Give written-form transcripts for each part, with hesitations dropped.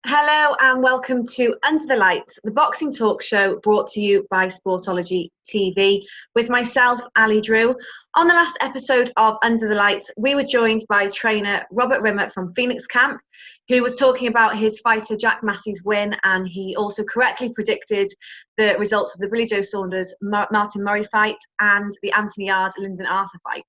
Hello and welcome to Under the Lights, the boxing talk show brought to you by Sportology TV with myself, Ali Drew. On the last episode of Under the Lights, we were joined by trainer Robert Rimmer from Phoenix Camp, who was talking about his fighter Jack Massey's win, and he also correctly predicted the results of the Billy Joe Saunders Martin Murray fight and the Anthony Yarde Lyndon Arthur fight.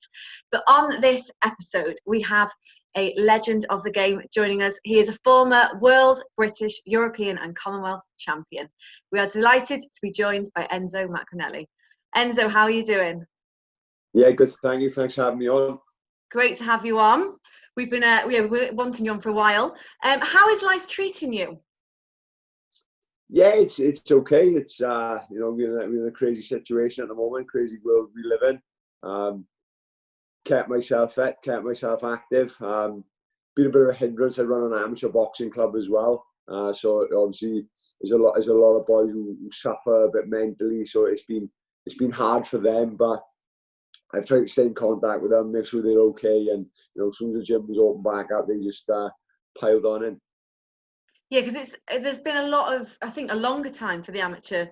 But on this episode, we have a legend of the game joining us. He is a former world, British, European and Commonwealth champion. We are delighted to be joined by Enzo Maccarinelli. Enzo, how are you doing? Yeah, good. Thank you. Thanks for having me on. Great to have you on. We've been we're wanting you on for a while. How is life treating you? Yeah, it's okay. It's we're in a crazy situation at the moment, crazy world we live in. Kept myself fit, kept myself active. Been a bit of a hindrance. I run an amateur boxing club as well. So obviously there's a lot of boys who suffer a bit mentally. So it's been hard for them, but I've tried to stay in contact with them, make sure they're okay. And as soon as the gym was open back up, they just piled on in. Yeah, because there's been a lot of, I think, a longer time for the amateur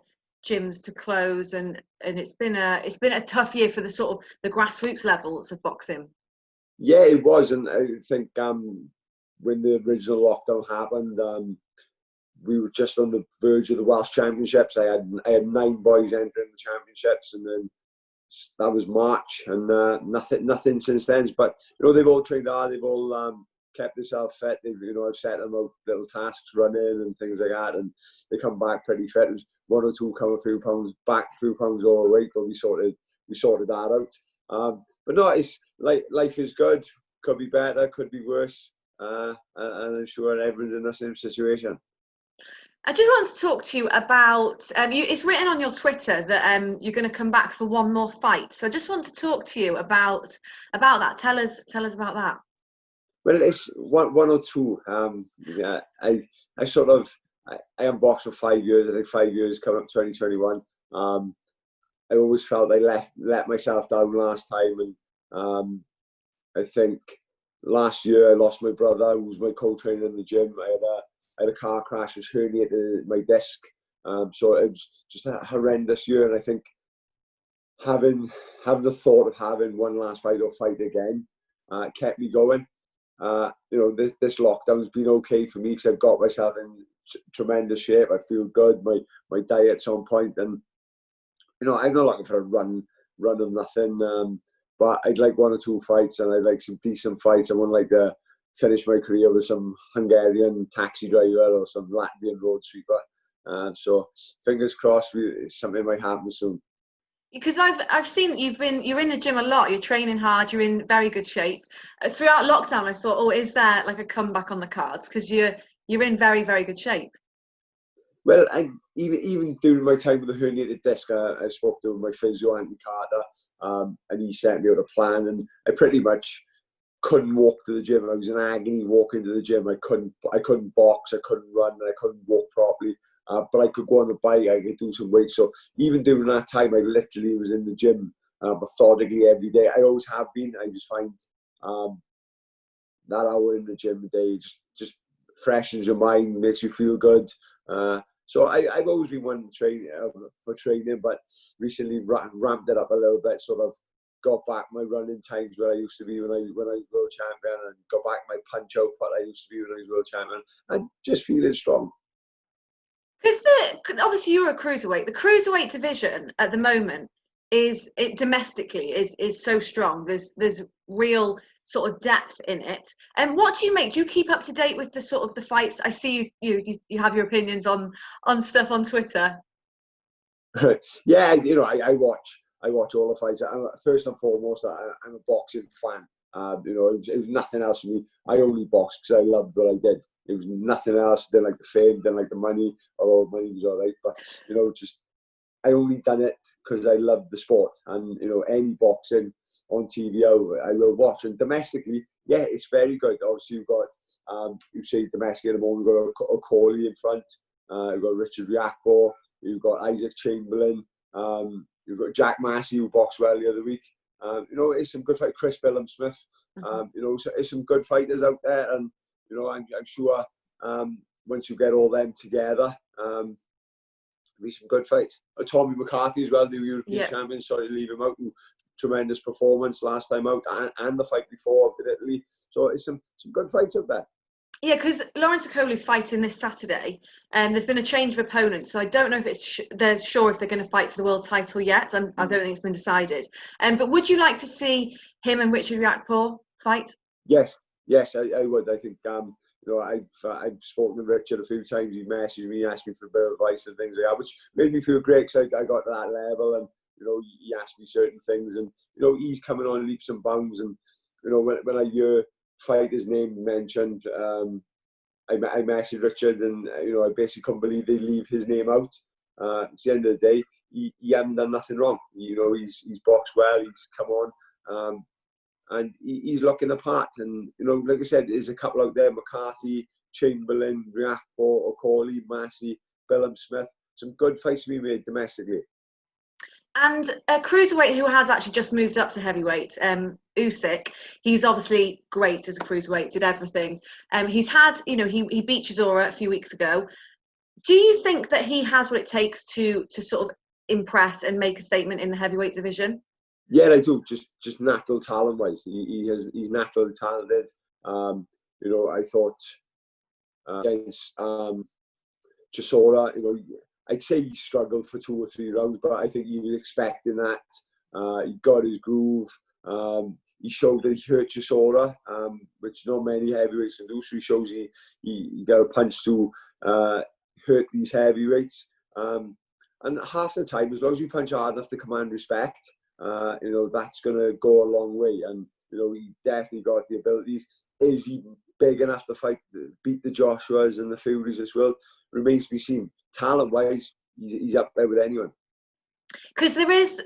gyms to close, and it's been a tough year for the sort of the grassroots levels of boxing. Yeah, it was, and I think when the original lockdown happened, we were just on the verge of the Welsh Championships. I had 9 boys entering the championships, and then that was March, and nothing since then. But they've all trained hard. They've all kept themselves fit. I've set them out little tasks, running and things like that, and they come back pretty fit. It was 1 or 2 come a few pounds back, a few pounds overweight, but we sorted that out. But no, it's like life is good. Could be better, could be worse, and I'm sure everyone's in the same situation. I just want to talk to you about it's written on your Twitter that you're going to come back for one more fight. So I just want to talk to you about that. Tell us about that. Well, it's one or two. Yeah, I am boxed for 5 years. I think 5 years coming up 2021. I always felt I let myself down last time, and I think last year I lost my brother, who was my co-trainer in the gym. I had a car crash, which herniated my disc. So it was just a horrendous year, and I think having the thought of having one last fight or fight again kept me going. This lockdown's been okay for me because I've got myself in tremendous shape. I feel good. My diet's on point, and I'm not looking for a run of nothing. But I'd like 1 or 2 fights, and I'd like some decent fights. I wouldn't like to finish my career with some Hungarian taxi driver or some Latvian road sweeper. So fingers crossed, something might happen soon. Because I've seen you're in the gym a lot. You're training hard. You're in very good shape. Throughout lockdown, I thought, oh, is there like a comeback on the cards? Because you're in very, very good shape. Well, even during my time with the herniated disc, I spoke to my physio, Anthony Carter, and he sent me out a plan, and I pretty much couldn't walk to the gym. I was in agony walking to the gym. I couldn't box, I couldn't run, and I couldn't walk properly. But I could go on the bike, I could do some weights. So even during that time, I literally was in the gym methodically every day. I always have been. I just find that hour in the gym a day just freshens your mind, makes you feel good. So I've always been one for training, but recently ramped it up a little bit. Sort of got back my running times where I used to be when I was world champion, and got back my punch out what I used to be when I was world champion, and just feeling strong. Because obviously you're a cruiserweight. The cruiserweight division at the moment domestically is so strong. There's real sort of depth in it. And what do you make? Do you keep up to date with the sort of the fights? I see you have your opinions on stuff on Twitter. Yeah, I watch all the fights. First and foremost, I'm a boxing fan. It was nothing else for me. I only boxed because I loved what I did. It was nothing else. Didn't like the fame, didn't like the money. Although money was all right, but just I only done it because I loved the sport. And any boxing on TV, I will watch. And domestically, yeah, it's very good. Obviously, you've got you say domestically at the moment, you've got O'Coley in front. You've got Richard Riacco. You've got Isaac Chamberlain. You've got Jack Massey, who boxed well the other week. It's some good fight. Callum Smith. So it's some good fighters out there, and I'm sure once you get all them together, be some good fights. Tommy McCarthy as well, new European champion. Sorry to leave him out. Tremendous performance last time out, and the fight before up in Italy. So it's some good fights out there. Yeah, because Lawrence Okoli's fighting this Saturday, and there's been a change of opponents, so I don't know if they're sure if they're going to fight for the world title yet. I don't think it's been decided. But would you like to see him and Richard Riakporhe fight? Yes, I would. I think I've spoken to Richard a few times. He messaged me, asked me for a bit of advice and things like that, which made me feel great because I got to that level, and he asked me certain things, and he's coming on leaps and bounds, and when I hear fighter's name mentioned, I messaged Richard, and I basically couldn't believe they leave his name out. At the end of the day, he hadn't done nothing wrong. He's boxed well. He's come on, and he's looking the part. And like I said, there's a couple out there: McCarthy, Chamberlain, Riakporhe, Okoli, Massey, Callum Smith. Some good fights to be made domestically. And a cruiserweight who has actually just moved up to heavyweight, Usyk, he's obviously great as a cruiserweight, did everything. He's had, he beat Chisora a few weeks ago. Do you think that he has what it takes to sort of impress and make a statement in the heavyweight division? Yeah, I do. Just natural talent wise, he's naturally talented. I thought against Chisora, I'd say he struggled for 2 or 3 rounds, but I think he was expecting that. He got his groove. He showed that he hurt Chisora, which not many heavyweights can do. So he shows he got a punch to hurt these heavyweights. And half the time, as long as you punch hard enough to command respect, that's going to go a long way. And he definitely got the abilities. Is he big enough to beat the Joshuas and the Furies as well? Remains to be seen. Talent-wise, he's up there with anyone. Because there is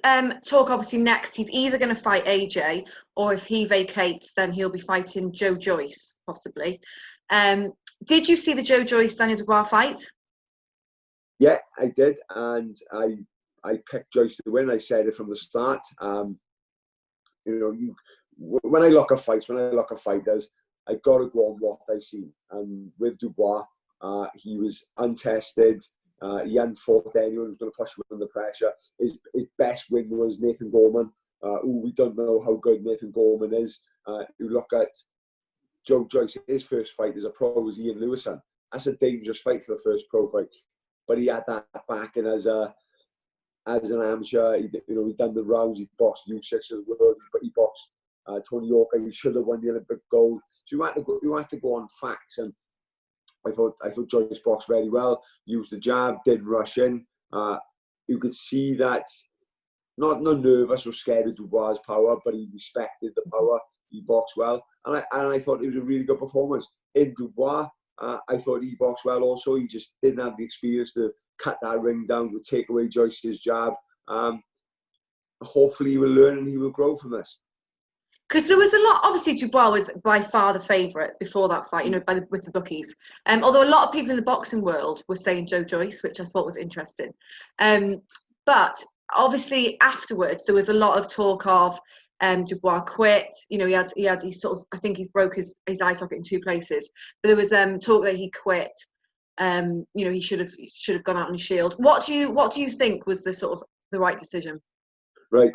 talk, obviously, next he's either going to fight AJ, or if he vacates, then he'll be fighting Joe Joyce, possibly. Did you see the Joe Joyce-Daniel Dubois fight? Yeah, I did, and I picked Joyce to win. I said it from the start. When I look at fights, when I look at fighters, I got to go on what I've seen. And with Dubois, he was untested. He hadn't fought anyone who was going to push him under pressure. His best win was Nathan Gorman, who we don't know how good Nathan Gorman is. You look at Joe Joyce, his first fight as a pro was Ian Lewison. That's a dangerous fight for the first pro fight. But he had that backing as an amateur. He'd done the rounds. He boxed U6 of the world, but he boxed Tony Yorker. He should have won the Olympic gold. So you had to go on facts. And I thought Joyce boxed very well. Used the jab, didn't rush in. You could see that not nervous or scared of Dubois' power, but he respected the power. He boxed well, and I thought it was a really good performance. In Dubois, I thought he boxed well also. He just didn't have the experience to cut that ring down, to take away Joyce's jab. Hopefully he will learn and he will grow from this. Because there was a lot, obviously Dubois was by far the favourite before that fight, with the bookies. Although a lot of people in the boxing world were saying Joe Joyce, which I thought was interesting. But obviously afterwards there was a lot of talk of Dubois quit. He sort of, I think he's broke his eye socket in 2 places. But there was talk that he quit. He should have gone out on his shield. What do you think was the right decision? Right,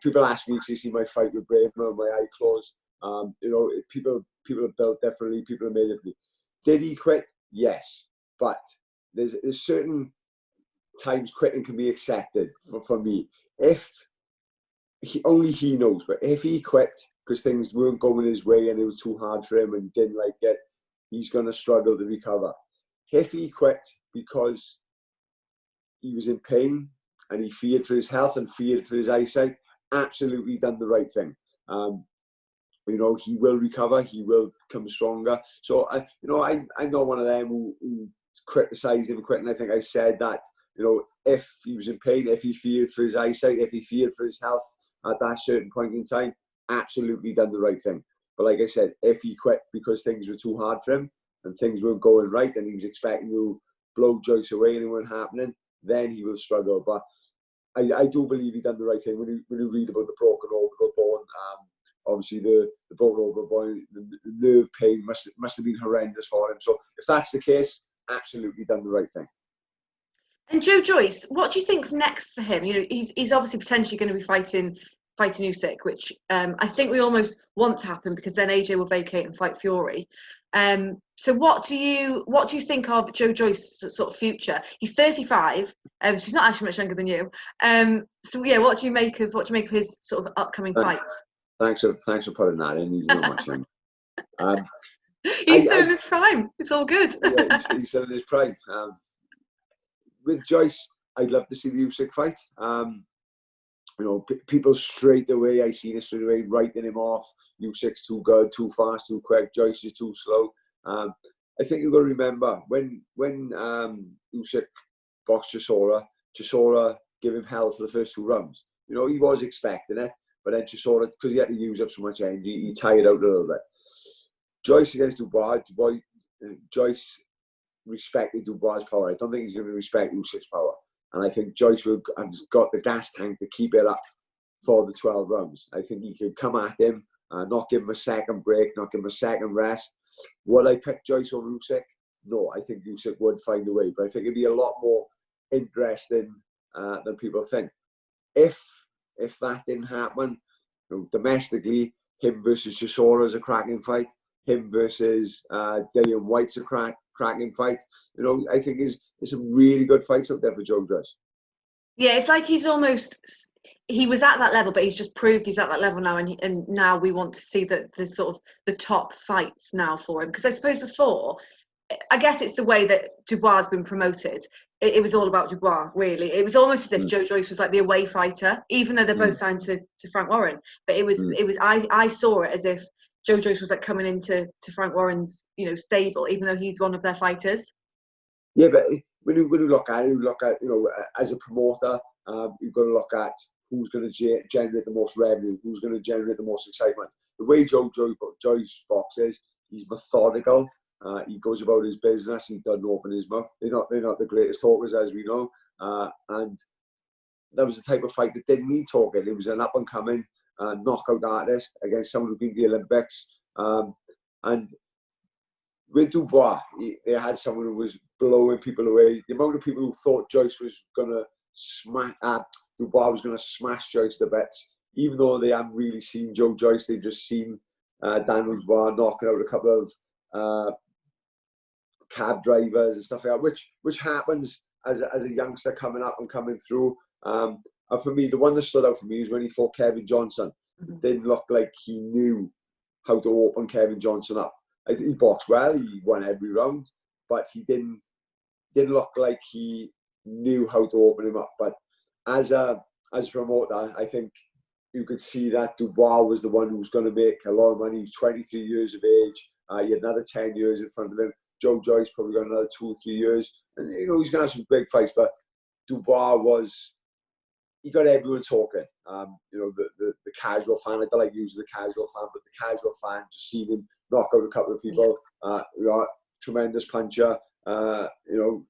people ask me to see my fight with Braveman, my eye closed. People are built differently. People are made differently. Did he quit? Yes, but there's certain times quitting can be accepted for me. If only he knows, but if he quit because things weren't going his way and it was too hard for him and didn't like it, he's going to struggle to recover. If he quit because he was in pain and he feared for his health and feared for his eyesight, absolutely done the right thing. He will recover. He will come stronger. So, I'm not one of them who criticised him quitting. I think I said that, if he was in pain, if he feared for his eyesight, if he feared for his health at that certain point in time, absolutely done the right thing. But like I said, if he quit because things were too hard for him and things weren't going right and he was expecting to blow Joyce away and it weren't happening, then he will struggle. But I do believe he done the right thing. When you read about the broken orbital bone, obviously the boat over boy, the nerve pain must have been horrendous for him. So if that's the case, absolutely done the right thing. And Joe Joyce, what do you think's next for him? You know, he's obviously potentially going to be fighting Usyk, which I think we almost want to happen, because then AJ will vacate and fight Fury. So what do you think of Joe Joyce's sort of future? He's 35, so he's not actually much younger than you. So yeah, what do you make of his sort of upcoming fights? Thanks for putting that in. He's not much younger. He's still in his prime. It's all good. Yeah, he's still in his prime. With Joyce, I'd love to see the Usyk fight. You know, people straight away, writing him off. Usyk's too good, too fast, too quick. Joyce is too slow. I think you've got to remember when Usyk boxed Chisora gave him hell for the first 2 rounds. You know, he was expecting it, but then Chisora, because he had to use up so much energy, he tired out a little bit. Joyce against Dubois, Joyce respected Dubois' power. I don't think he's going to respect Usyk's power. And I think Joyce has got the gas tank to keep it up for the 12 rounds. I think he could come at him, not give him a second break, not give him a second rest. Would I pick Joyce over Usyk? No, I think Usyk would find a way. But I think it'd be a lot more interesting than people think. If that didn't happen, you know, domestically, him versus Chisora is a cracking fight. Him versus Dillian White's a cracking fight. You know, I think there's some really good fights out there for Joe Joyce. Yeah, it's like he was at that level, but he's just proved he's at that level now, and now we want to see the sort of the top fights now for him. Because I suppose before, I guess it's the way that Dubois has been promoted. It was all about Dubois, really. It was almost as if Joe Joyce was like the away fighter, even though they're both signed to Frank Warren. But it was I saw it as if Joe Joyce was like coming into Frank Warren's, you know, stable, even though he's one of their fighters. Yeah, but when you look at you know, as a promoter, you've got to look at who's going to generate the most revenue, who's going to generate the most excitement. The way Joe Joyce boxes, he's methodical. He goes about his business. He doesn't open his mouth. They're not the greatest talkers, as we know. And that was the type of fight that didn't need talking. It was an up and coming knockout artist against someone who beat the Olympics. And with Dubois, they had someone who was blowing people away. The amount of people who thought Joyce was going to Dubois was going to smash Joyce to bits, even though they haven't really seen Joe Joyce, they've just seen Daniel Dubois knocking out a couple of cab drivers and stuff like that, which happens as a youngster coming up and coming through. And for me, the one that stood out for me is when he fought Kevin Johnson. It didn't look like he knew how to open Kevin Johnson up. He boxed well, he won every round, but he didn't look like he knew how to open him up. But as a promoter, I think you could see that Dubois was the one who was going to make a lot of money. He was 23 years of age. He had another 10 years in front of him. Joe Joyce probably got another 2 or 3 years. And, you know, he's going to have some big fights, but Dubois he got everyone talking. You know, the casual fan, I don't like using the casual fan, but the casual fan just seen him knock out a couple of people. You know, tremendous puncher. You know,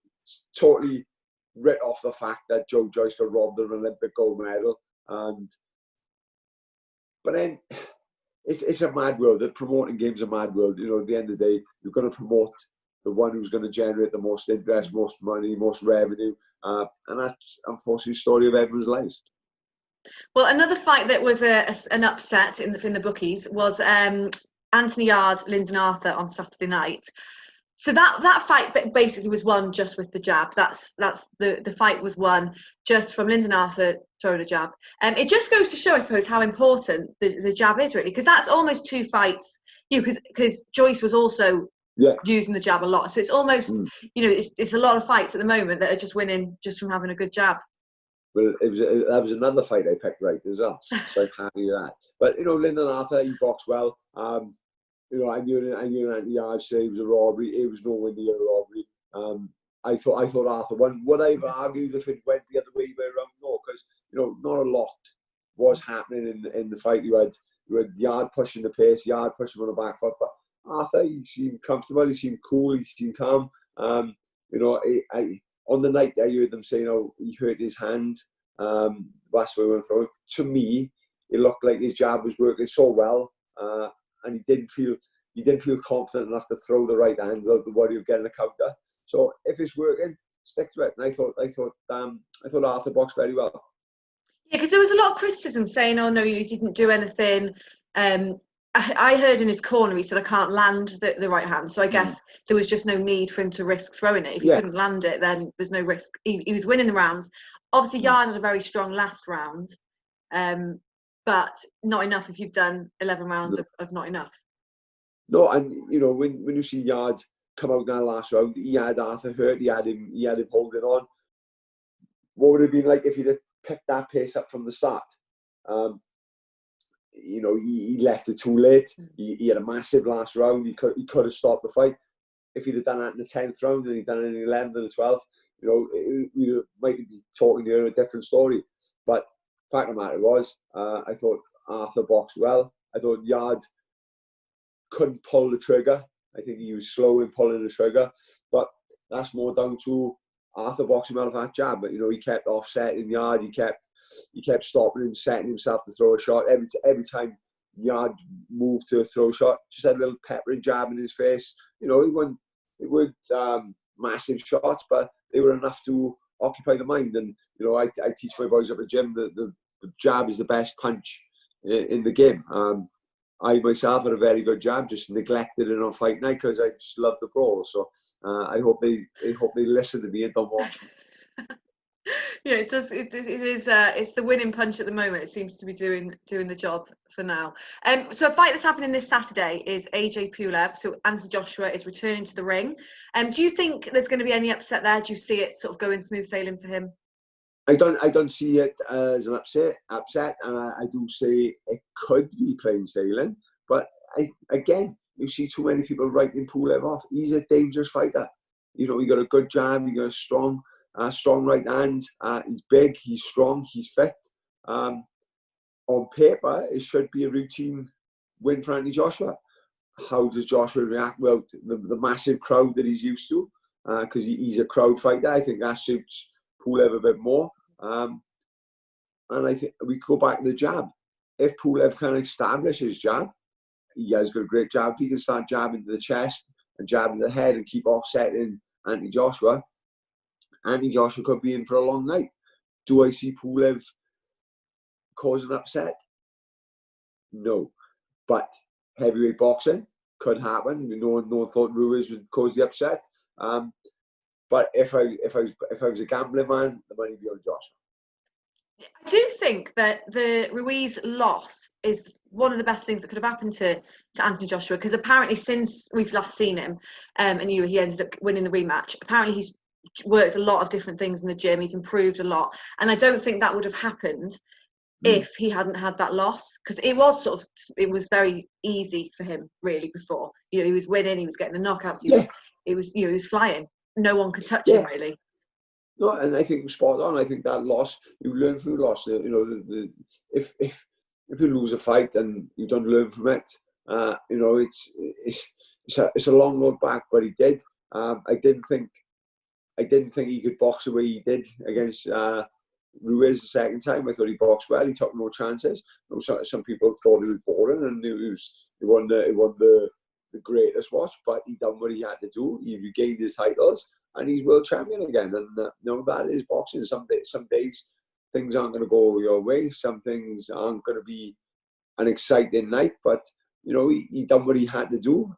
totally writ off the fact that Joe Joyce got robbed of an Olympic gold medal. But then it's a mad world. The promoting game's a mad world. You know, at the end of the day, you're going to promote the one who's going to generate the most interest, most money, most revenue. And that's unfortunately the story of everyone's lives. Well, another fight that was an upset in the bookies was Anthony Yarde, Lyndon Arthur on Saturday night. So that fight basically was won just with the jab. That's the fight was won just from Lyndon Arthur throwing a jab. It just goes to show, I suppose, how important the jab is, really, because that's almost 2 fights. You know, because Joyce was also using the jab a lot. So it's almost, you know, it's a lot of fights at the moment that are just winning just from having a good jab. Well, that was another fight I picked right as well. So I'm happy with that. But, you know, Lyndon Arthur, he boxed well. You know, I knew Anthony Yarde said it was a robbery. It was nowhere near a robbery. I thought Arthur won. Would I have argued if it went the other way around? No, because, you know, not a lot was happening in the fight. You had Yarde pushing the pace, Yarde pushing on the back foot, but Arthur, he seemed comfortable, he seemed cool, he seemed calm. You know, on the night I heard them say, you know, he hurt his hand. That's where we went from. To me, it looked like his jab was working so well, and he didn't feel confident enough to throw the right hand without the worry of getting a counter. So if it's working, stick to it. And I thought Arthur boxed very well. Yeah, because there was a lot of criticism saying, "Oh no, you didn't do anything." I heard in his corner he said, "I can't land the right hand." So I guess there was just no need for him to risk throwing it. If he couldn't land it, then there's no risk. He was winning the rounds. Obviously, Yard had a very strong last round, but not enough if you've done 11 rounds of not enough. No, and when you see Yard come out in that last round, he had Arthur hurt. He had him holding on. What would it have been like if he'd have picked that pace up from the start? He left it too late. He had a massive last round. He could have stopped the fight. If he'd have done that in the 10th round and he'd done it in the 11th and the 12th, we might be talking here a different story. But the fact of the matter was, I thought Arthur boxed well. I thought Yard couldn't pull the trigger. I think he was slow in pulling the trigger. But that's more down to Arthur boxing well with that jab. But he kept offsetting Yard. He kept stopping him, setting himself to throw a shot. Every time Yard moved to throw a shot, just had a little peppering jab in his face. It weren't massive shots, but they were enough to occupy the mind. And I teach my boys up at the gym that the jab is the best punch in the game. I myself had a very good jab, just neglected it on fight night because I just love the brawl. So I hope they listen to me and don't watch me. Yeah, it does. It is. It's the winning punch at the moment. It seems to be doing the job for now. So a fight that's happening this Saturday is AJ Pulev. So Anthony Joshua is returning to the ring. Do you think there's going to be any upset there? Do you see it sort of going smooth sailing for him? I don't see it as an upset, and I do say it could be plain sailing. But you see too many people writing Pulev off. He's a dangerous fighter. He got a good jab. He got a strong right hand. He's big. He's strong. He's fit. On paper, it should be a routine win for Anthony Joshua. How does Joshua react? Well, the massive crowd that he's used to, because he's a crowd fighter. I think that suits Pulev a bit more. And I think we go back to the jab. If Pulev can establish his jab, he has got a great jab. If he can start jabbing to the chest and jabbing to the head and keep offsetting Anthony Joshua could be in for a long night. Do I see Pulev cause an upset? No. But heavyweight boxing could happen. No one thought Ruiz would cause the upset. But if I was a gambling man, the money would be on Joshua. I do think that the Ruiz loss is one of the best things that could have happened to Anthony Joshua, because apparently since we've last seen him, and he ended up winning the rematch, apparently he's worked a lot of different things in the gym. He's improved a lot, and I don't think that would have happened if he hadn't had that loss, because it was very easy for him really before. He was winning, he was getting the knockouts, he was flying. No one could touch him really. No, and I think spot on. I think that loss, you learn from the loss. If you lose a fight and you don't learn from it, it's a long road back. But he did. I didn't think he could box the way he did against Ruiz the second time. I thought he boxed well. He took no chances. Some people thought he was boring, and he won the greatest watch. But he done what he had to do. He regained his titles, and he's world champion again. And that is boxing. Some days things aren't going to go your way. Some things aren't going to be an exciting night. But he done what he had to do.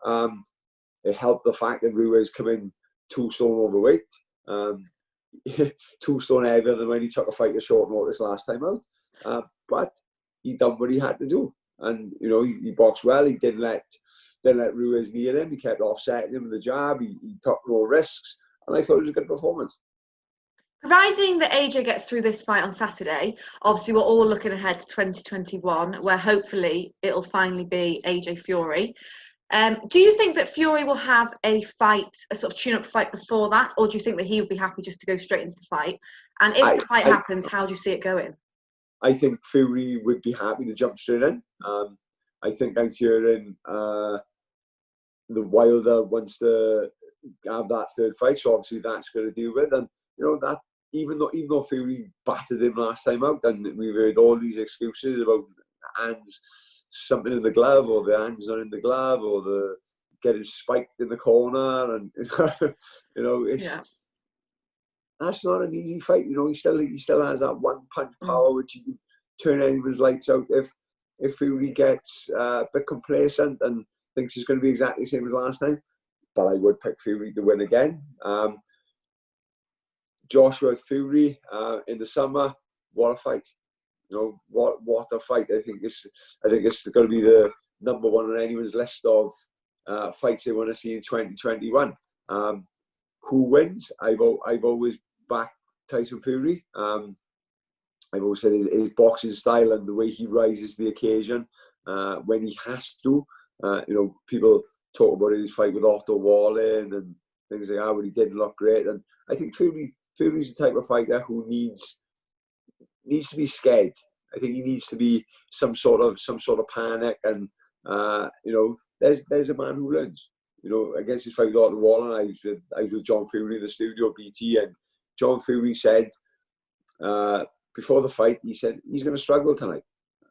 It helped the fact that Ruiz came in 2 stone overweight. 2 stone heavier than when he took a fight at short notice last time out. But he done what he had to do, and he boxed well. He didn't let Ruiz near him. He kept offsetting him with the jab. He took no risks, and I thought it was a good performance. Providing that AJ gets through this fight on Saturday, obviously we're all looking ahead to 2021, where hopefully it'll finally be AJ Fury. Do you think that Fury will have a sort of tune-up fight before that, or do you think that he would be happy just to go straight into the fight? And if the fight happens, how do you see it going? I think Fury would be happy to jump straight in. I think I'm hearing the Wilder wants to have that third fight, so obviously that's going to deal with. And that even though Fury battered him last time out, and we've heard all these excuses about hands something in the glove, or the hands not in the glove, or the getting spiked in the corner, and that's not an easy fight. He still has that one punch power which he can turn anyone's lights out if Fury gets a bit complacent and thinks it's going to be exactly the same as last time. But I would pick Fury to win again. Joshua Fury in the summer, what a fight! What a fight! I think it's going to be the number one on anyone's list of fights they want to see in 2021. Who wins? I've always backed Tyson Fury. I've always said his boxing style and the way he rises to the occasion when he has to. People talk about his fight with Otto Wallin and things like that, but he didn't look great. And I think Fury's the type of fighter who needs to be scared. I think he needs to be some sort of panic. And there's a man who learns. Against his fight with Otto Wallin, I was with John Fury in the studio, BT, and John Fury said before the fight, he said he's going to struggle tonight.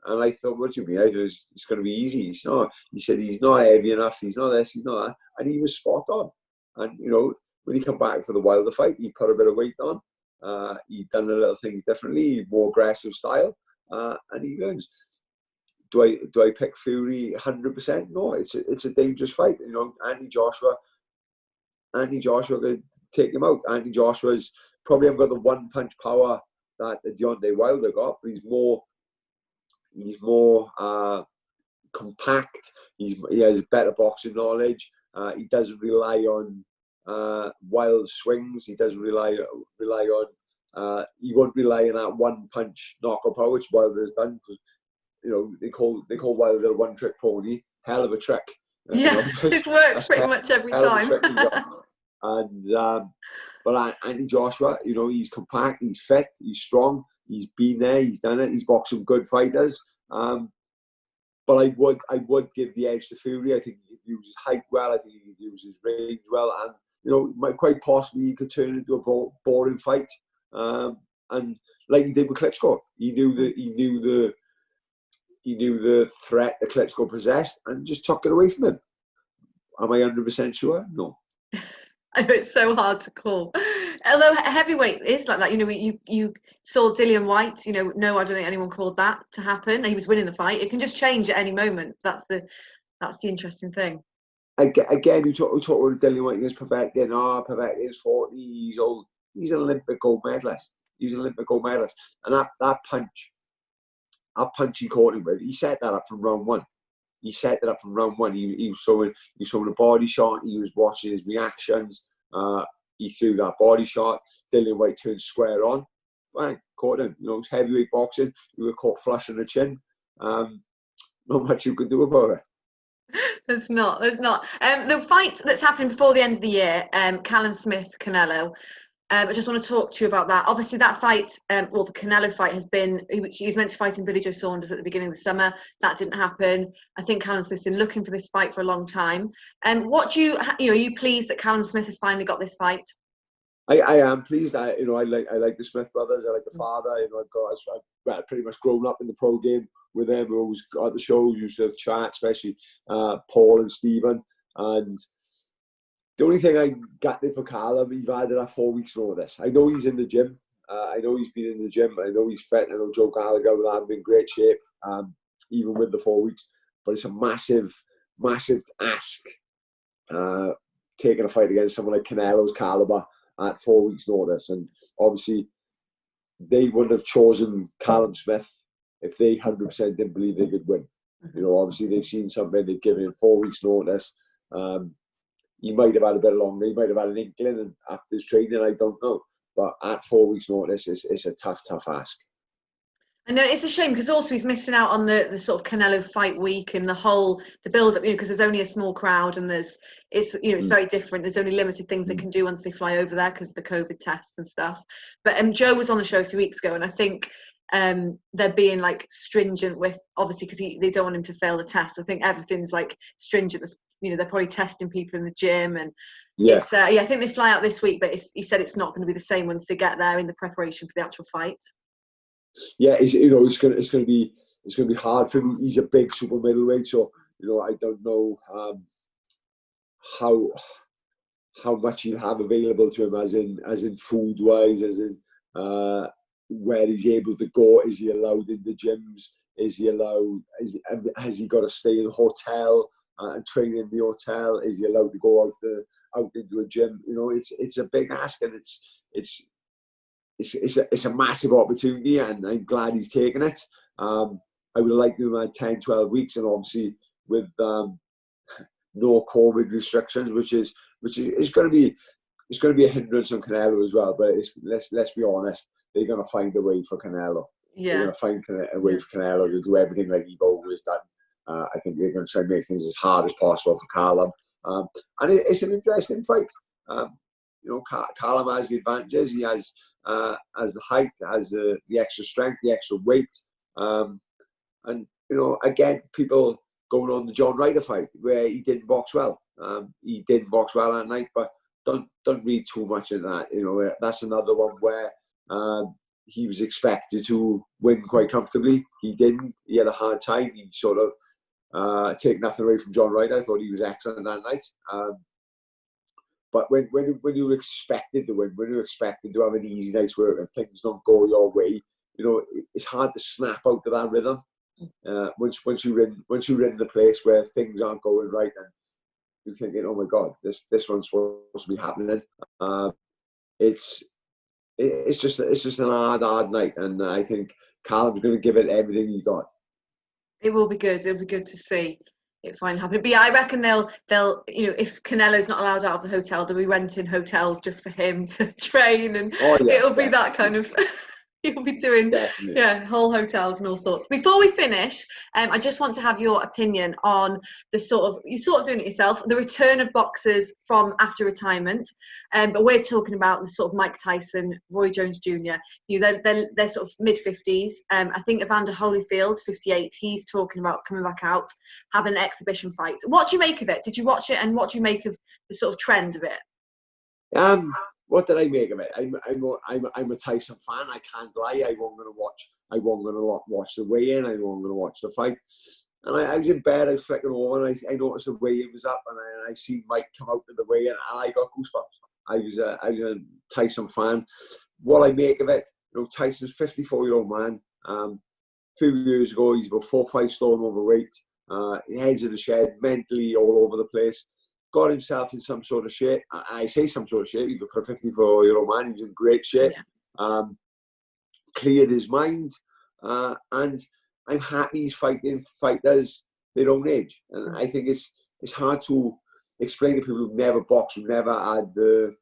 And I thought, what do you mean? I thought it's going to be easy. He's not. He said he's not heavy enough. He's not this. He's not that. And he was spot on. And when he come back for the Wilder fight, he put a bit of weight on. He done a little things differently, more aggressive style, and he learns. Do I pick Fury 100%? No, it's a dangerous fight. Andy Joshua could take him out. Andy Joshua's probably haven't got the one punch power that Deontay Wilder got, but he's more compact. He has better boxing knowledge. He doesn't rely on wild swings. He doesn't rely on. He won't rely on that one punch knockout power, which Wilder has done. They call Wilder a one trick pony. Hell of a trick. Yeah, it works pretty much every time. But Andy Joshua, he's compact, he's fit, he's strong, he's been there, he's done it, he's boxed some good fighters. But I would give the edge to Fury. I think he could use his height well. I think he could use his range well, and quite possibly he could turn it into a boring fight. And like he did with Klitschko, he knew the threat that Klitschko possessed and just took it away from him. Am I 100% sure? No. I know it's so hard to call. Although heavyweight is like that, you saw Dillian White. No, I don't think anyone called that to happen. He was winning the fight. It can just change at any moment. That's the interesting thing. Again, we talk about Dillian White against Povetkin. Povetkin is 40. He's old. He's an Olympic gold medalist. And that punch he caught him with, he set that up from round one. He was showing a body shot. He was watching his reactions. He threw that body shot. Dillian White turned square on. Bang, caught him. It's heavyweight boxing. You were caught flush on the chin. Not much you could do about it. There's not. The fight that's happening before the end of the year, Callum Smith, Canelo. I just want to talk to you about that. Obviously, that fight, the Canelo fight has been. He was meant to fight in Billy Joe Saunders at the beginning of the summer. That didn't happen. I think Callum Smith's been looking for this fight for a long time. What are you pleased that Callum Smith has finally got this fight? I am pleased. I like the Smith brothers. I like the father. I've pretty much grown up in the pro game with them. We always got at the shows, used to have chat, especially Paul and Stephen. And the only thing I got there for Callum, he's had that 4 weeks notice. I know he's in the gym. I know he's been in the gym. I know he's fit. I know Joe Gallagher will have been in great shape, even with the 4 weeks. But it's a massive, massive ask taking a fight against someone like Canelo's caliber at 4 weeks notice. And obviously, they wouldn't have chosen Callum Smith if they 100% didn't believe they could win. Obviously, they've seen something, they've given him 4 weeks notice. He might have had a bit longer. He might have had an inkling and after his training, I don't know. But at 4 weeks' notice, it's a tough ask. I know it's a shame because also he's missing out on the sort of Canelo fight week and the build up. Because there's only a small crowd and it's very different. There's only limited things they can do once they fly over there because of the COVID tests and stuff. But Joe was on the show a few weeks ago, and I think they're being like stringent with, obviously because they don't want him to fail the test. I think everything's like stringent. They're probably testing people in the gym and it's I think they fly out this week, but he said it's not going to be the same once they get there in the preparation for the actual fight. Yeah, it's going to be it's going to be hard for him. He's a big super middleweight, so I don't know how much he'll have available to him, as in food wise, as in where he's able to go. Is he allowed in the gyms? Is he allowed? Has he got to stay in a hotel and train in the hotel? Is he allowed to go out into a gym? It's a big ask, and it's a massive opportunity, and I'm glad he's taken it. I would have liked to have had 10, 12 weeks, and obviously with no COVID restrictions, which is going to be a hindrance on Canelo as well. But let's be honest, they're going to find a way for Canelo. Yeah. They're going to find a way for Canelo to do everything like he's always done. I think they're going to try and make things as hard as possible for Callum. And it's an interesting fight. Callum has the advantages. He has the height, has the extra strength, the extra weight. And again, people going on the John Ryder fight where he didn't box well. He didn't box well that night, but don't read too much into that. That's another one where he was expected to win quite comfortably. He didn't. He had a hard time. He sort of take nothing away from John Ryder. I thought he was excellent that night. But when you're expected to win, when you're expected to have an easy night's work and things don't go your way, it's hard to snap out of that rhythm. Once you're in the place where things aren't going right, and you're thinking, oh my God, this one's supposed to be happening. It's just an hard night, and I think Callum's going to give it everything he got. It will be good. It'll be good to see it finally happen. But yeah, I reckon they'll if Canelo's not allowed out of the hotel, they'll be renting hotels just for him to train, and it'll be that kind of. You'll be doing whole hotels and all sorts. Before we finish, I just want to have your opinion on the you're sort of doing it yourself, the return of boxers from after retirement. But we're talking about the sort of Mike Tyson, Roy Jones Jr. They're sort of mid-50s. I think Evander Holyfield, 58, he's talking about coming back out, having an exhibition fight. What do you make of it? Did you watch it, and what do you make of the sort of trend of it? What did I make of it? I'm a Tyson fan. I can't lie. I wasn't going to watch the weigh-in. I wasn't going to watch the fight. And I was in bed. I was flicking over, and I noticed the weigh-in was up, and I seen Mike come out to the weigh-in, and I got goosebumps. I was a Tyson fan. What I make of it? Tyson's 54-year-old man. A few years ago, he's about 4 or 5 stone overweight. Heads in the shed, mentally all over the place. Got himself in some sort of shape. I say some sort of shape, but for a 54-year-old man, he was in great shape. Yeah. Cleared his mind, and I'm happy he's fighting fighters their own age. And I think it's hard to explain to people who've never boxed, who've never had the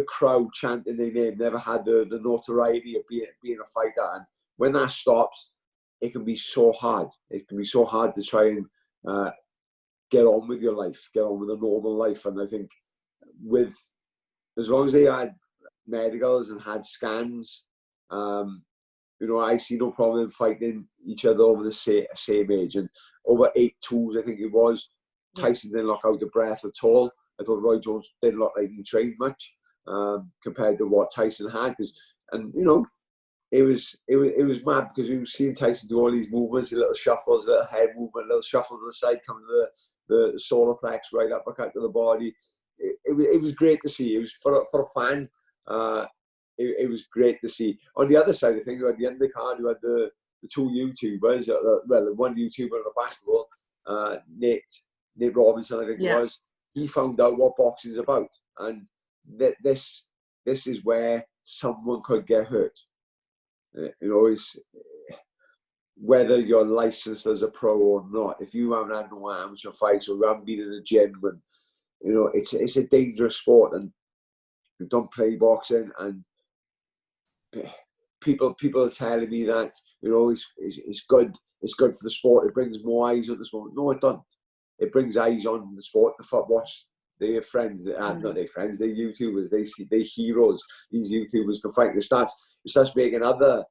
crowd chanting their name, never had the notoriety of being a fighter. And when that stops, it can be so hard. It can be so hard to try and get on with your life, get on with a normal life. And I think as long as they had medicals and had scans, I see no problem in fighting each other over the same age. And over 8-2s, I think it was, Tyson didn't look out of breath at all. I thought Roy Jones didn't look like he trained much compared to what Tyson had. It was mad, because we were seeing Tyson do all these movements, little shuffles, little head movement, little shuffle to the side, coming to the solar plex, right uppercut to the body. It was great to see. It was for a fan. It was great to see. On the other side of things, at the end of the card, you had the 2 YouTubers. The one YouTuber in the basketball, Nate Robinson, I think it was. He found out what boxing is about, and this is where someone could get hurt. It's whether you're licensed as a pro or not. If you haven't had no amateur fights, or you haven't been in a gym, and it's a dangerous sport, and you don't play boxing, and people are telling me that it's good for the sport. It brings more eyes on the sport. No, it doesn't. It brings eyes on the sport. The watch their friends, not their friends, they're YouTubers. They're heroes. These YouTubers can fight. It starts making other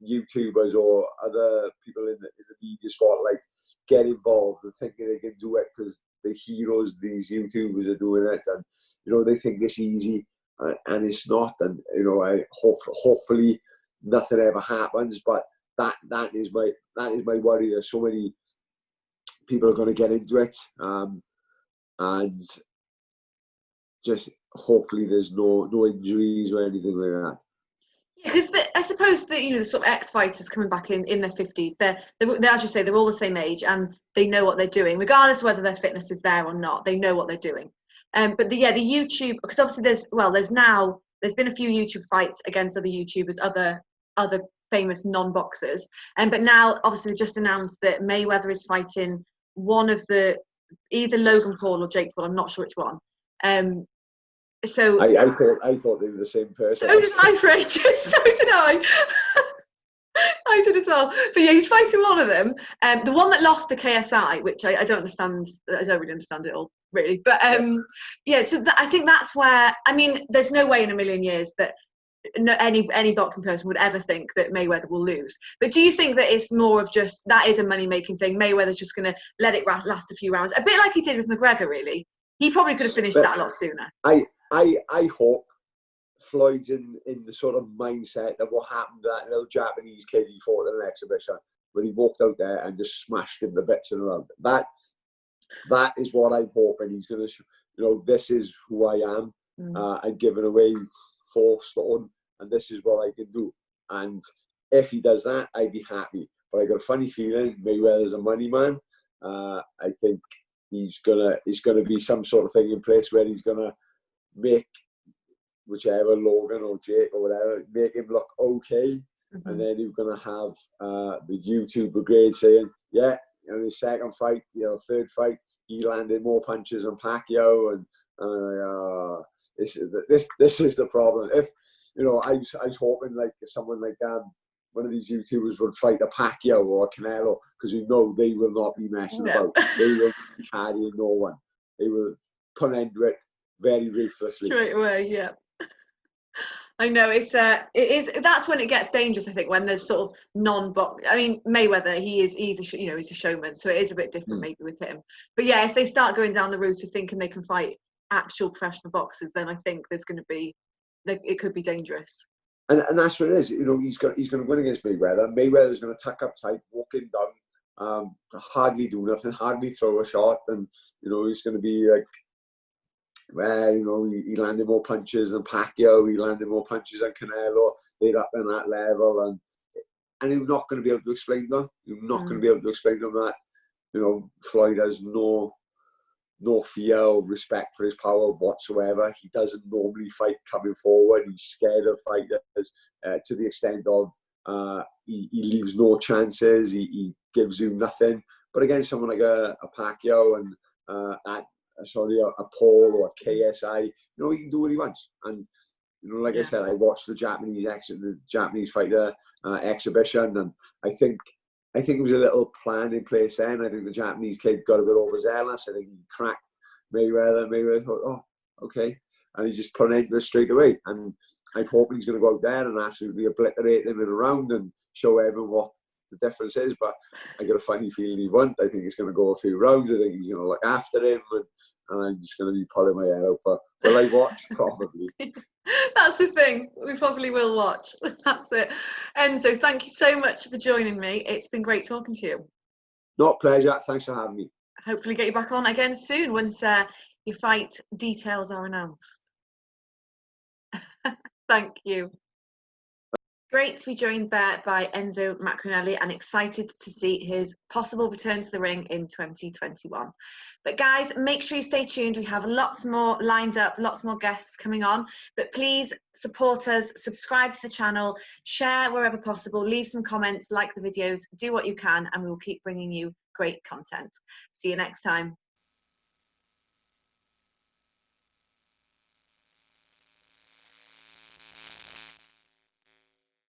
YouTubers or other people in the media spotlight get involved and thinking they can do it because the heroes, these YouTubers, are doing it, and they think it's easy, and it's not. And hopefully nothing ever happens, but that is my worry. There's so many people are going to get into it, and just hopefully there's no injuries or anything like that. Because I suppose that, you know, the sort of ex-fighters coming back in their 50s, they're, as you say, they're all the same age and they know what they're doing, regardless of whether their fitness is there or not. They know what they're doing. But the YouTube, because obviously there's been a few YouTube fights against other YouTubers, other famous non-boxers, but now obviously they've just announced that Mayweather is fighting one of either Logan Paul or Jake Paul. I'm not sure which one. So I thought they were the same person. So did I for ages. So did I. I did as well. But yeah, he's fighting one of them. The one that lost to KSI, which I don't understand. I don't really understand it all, really. But yeah. So I think that's where. I mean, there's no way in a million years that any boxing person would ever think that Mayweather will lose. But do you think that it's more of just that is a money-making thing? Mayweather's just going to let it last a few rounds, a bit like he did with McGregor. Really, he probably could have finished that a lot sooner. I hope Floyd's in the sort of mindset of what happened to that little Japanese kid he fought in an exhibition, where he walked out there and just smashed him to bits and around. That is what I'm hoping. He's going to, you know, this is who I am. I'm giving away 4 stone, and this is what I can do. And if he does that, I'd be happy. But I got a funny feeling Mayweather's a money man. I think he's gonna be some sort of thing in place where he's gonna make whichever Logan or Jake or whatever, make him look okay, and then you're gonna have the YouTube brigade saying, yeah, you know, his second fight, you know, third fight, he landed more punches than Pacquiao, and this is the problem. If you know, I was hoping like someone like one of these YouTubers would fight a Pacquiao or a Canelo, because you know they will not be messing about. They will be carrying no one. They will put an end to it very ruthlessly. Straight away, yeah. I know it is. That's when it gets dangerous. I think when there's sort of non-box. I mean, Mayweather, he's a showman, so it is a bit different maybe with him. But yeah, if they start going down the route of thinking they can fight actual professional boxers, then I think there's going to be, it could be dangerous. And that's what it is. You know, he's going to win against Mayweather. Mayweather's going to tuck up tight, walk him down, hardly do nothing, hardly throw a shot, and you know he's going to be like, well, you know, he landed more punches than Pacquiao, he landed more punches than Canelo. They're up in that level, and you're not going to be able to explain them. You're not going to be able to explain them that, you know, Floyd has no fear or respect for his power whatsoever. He doesn't normally fight coming forward. He's scared of fighters to the extent of he leaves no chances. He gives you nothing. But against someone like a Pacquiao and a Paul or a KSI, you know, he can do what he wants. And you know, like I said, I watched the Japanese fighter exhibition, and I think it was a little plan in place then. I think the Japanese kid got a bit overzealous. I think he cracked Mayweather. Mayweather thought, oh, okay. And he just put an end to it straight away. And I'm hoping he's going to go out there and absolutely obliterate him in a round and show everyone what the difference is. But I got a funny feeling he won't. I think he's going to go a few rounds. I think he's going to look after him. And I'm just going to be pulling my hair out. But will I watch? Probably. That's the thing. We probably will watch. That's it. Enzo, thank you so much for joining me. It's been great talking to you. Not pleasure. Thanks for having me. Hopefully get you back on again soon once your fight details are announced. Thank you. Great to be joined there by Enzo Maccarinelli, and excited to see his possible return to the ring in 2021. But guys, make sure you stay tuned. We have lots more lined up, lots more guests coming on. But please support us, subscribe to the channel, share wherever possible, leave some comments, like the videos, do what you can, and we will keep bringing you great content. See you next time.